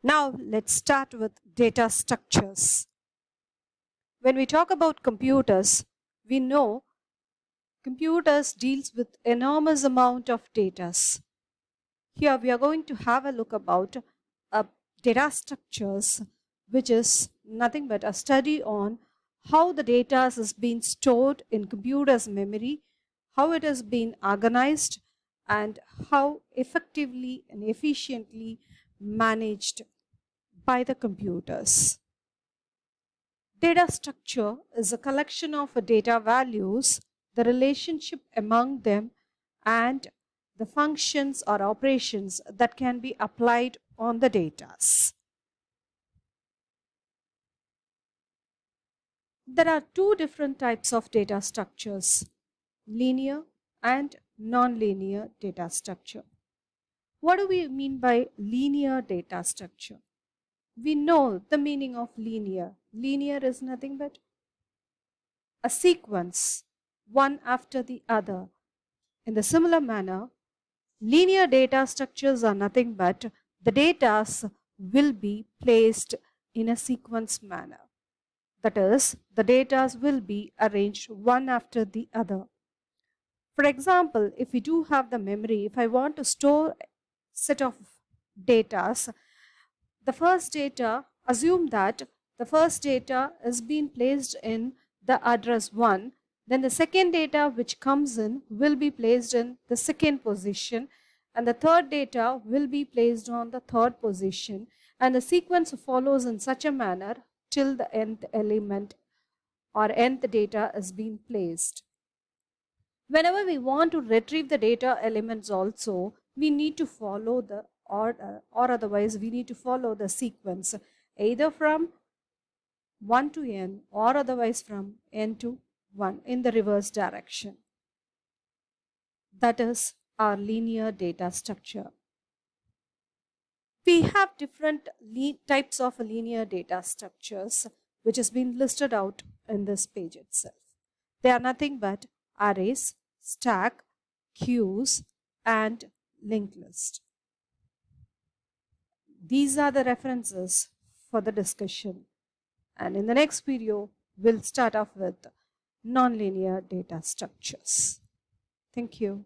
Now let's start with data structures. When we talk about computers, we know computers deals with enormous amount of data. Here we are going to have a look about data structures, which is nothing but a study on how the data is being stored in computers' memory, how it has been organized, and how effectively and efficiently managed by the computers. Data structure is a collection of data values, the relationship among them, and the functions or operations that can be applied on the data. There are two different types of data structures, linear and nonlinear data structure. What do we mean by linear data structure? We know the meaning of linear. Linear is nothing but a sequence, one after the other. In the similar manner, linear data structures are nothing but the data will be placed in a sequence manner. That is, the data will be arranged one after the other. For example, if we do have the memory, if I want to store a set of data, the first data, assume that the first data is being placed in the address 1, then the second data which comes in will be placed in the second position, and the third data will be placed on the third position, and the sequence follows in such a manner till the nth element or nth data is being placed. Whenever we want to retrieve the data elements also, we need to follow the order, or otherwise we need to follow the sequence either from 1 to n or otherwise from n to 1 in the reverse direction. That is our linear data structure. We have different types of linear data structures which has been listed out in this page itself. They are nothing but arrays, stack, queues, and linked list. These are the references for the discussion. And in the next video, we'll start off with nonlinear data structures. Thank you.